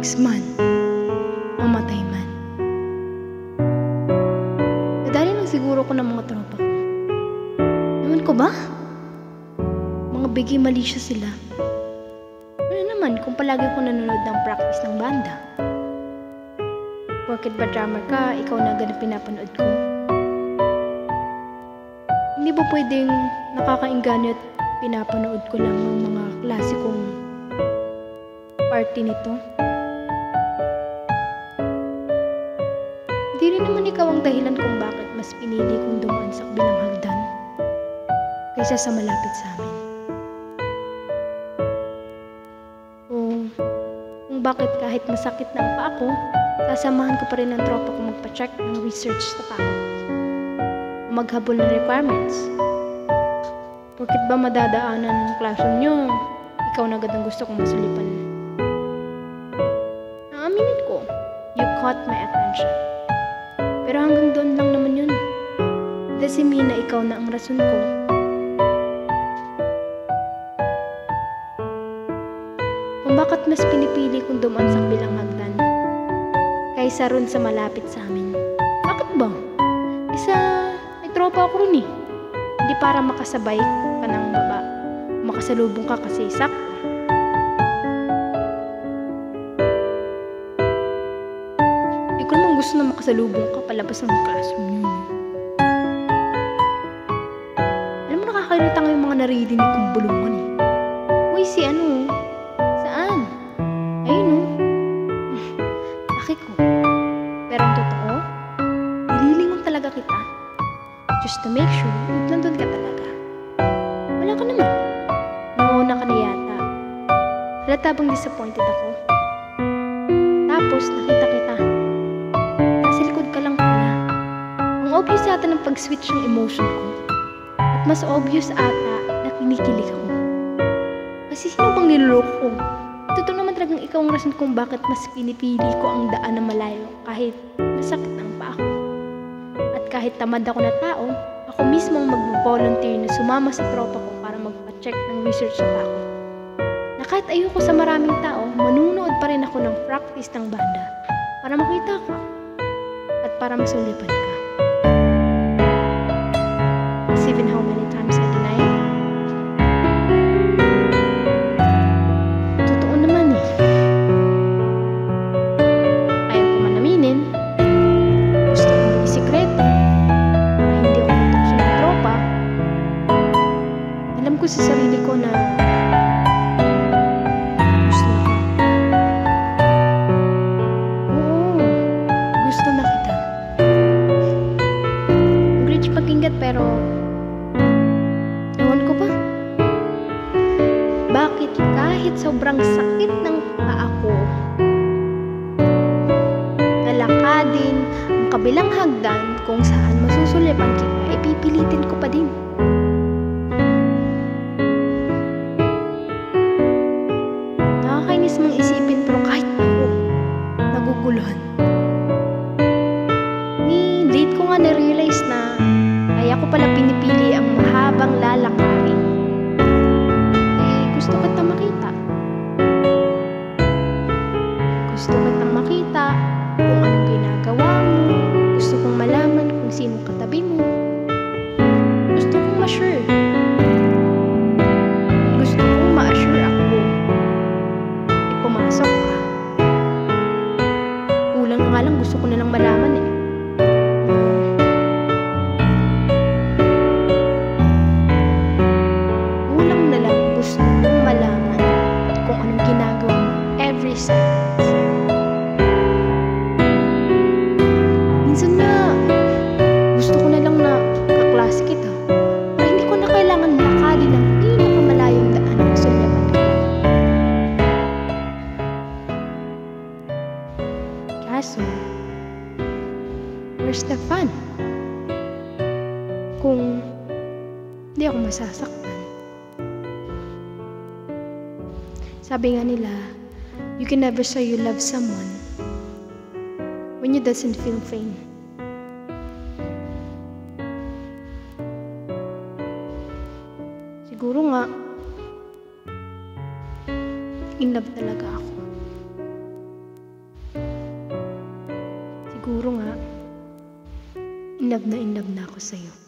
Ex man, mamatay man. Nadali lang siguro ko ng mga tropa ko. Naman ko ba? Mga bigay malisya sila. Ano naman kung palagi ko nanonood ng practice ng banda? Porket ba drummer ka, ikaw na agad ang pinapanood ko? Hindi ba pwedeng nakakainganyo at pinapanood ko lang ang mga klasikong party nito? Hindi rin naman ikaw ang dahilan kung bakit mas pinili kong dumaan sa kabilang hagdan kaysa sa malapit sa amin. O kung bakit kahit masakit na ang paa ko, sasamahan ko pa rin ang tropa ko magpa-check ng research sa paa ko. Maghabol ng requirements. Porket ba madadaanan ng classroom nyo, ikaw na agad ang gusto kong masulipan. Naaminin ko, you caught my attention. Pero hanggang doon lang naman yun. Doesn't mean na ikaw na ang rason ko. Kung bakit mas pinipili kong dumaan sa kabilang hagdan kaysa ron sa malapit sa amin. Bakit ba? Isa, may tropa ako ron eh. Hindi para makasabay ka ng baba. Makasalubong ka kasi sakto. Hindi ko naman gusto na makasalubong ka palabas ng classroom yun. Alam mo, nakakairita nga yung mga naririnig kong bulungan eh. Uy, si ano? Saan? Ayun oh. Laki ko. Pero ang totoo, nililingon talaga kita. Just to make sure, nandun ka talaga. Wala ka naman. Nauna ka na yata. Halata bang disappointed ako? Tapos, nakita kita. Nasa likod ka lang pala. Ang obvious ata ng pag-switch ng emotion ko. At mas obvious ata na kinikilig ako. Kasi sino bang niloloko ko? Totoo naman talagang ikaw ang rason kung bakit mas pinipili ko ang daan na malayo kahit masakit ang paa ko. At kahit tamad ako na tao, ako mismo ang mag-volunteer na sumama sa tropa ko para magpa-check ng research sa paa ko. Na kahit ayoko sa maraming tao, manunood pa rin ako ng practice ng banda para makita ka at para masulipan ka. Even how many times I deny it? Totoo naman eh. Ayaw ko man aminin. Gusto ko maging sikreto. Na hindi ako matukso ng tropa. Alam ko sa sarili ko na gusto na ko. Oo, gusto na kita. Ang glitch pag-ingat pero ewan ko ba? Bakit kahit sobrang sakit ng paa ko, nalakadin ang kabilang hagdan kung saan masusulipan kita, ipipilitin ko pa din. Nakakainis mang isipin pero kahit ako, naguguluhan. Ni late ko nga na-realize na kaya ko pala pinipili ang mahabang lalakarin. Eh, gusto kitang makita. Gusto kitang makita kung anong ginagawa mo. Gusto kong malaman kung sino katabi mo. Gusto kong ma-sure. Gusto kong ma-assure ako. Eh, pumasok ka. Kulang nga lang, gusto ko na lang malaman eh. Minsan nga, gusto ko na lang na kaklase kita para hindi ko na kailangan lakadin ng pinakamalayong daan na sulyapan ka. Kaso, where's the fun? Kung hindi ako masasaktan. Sabi nga nila, you can never say you love someone when you doesn't feel pain. Siguro nga, in love talaga ako. Siguro nga, in love na ako sa'yo.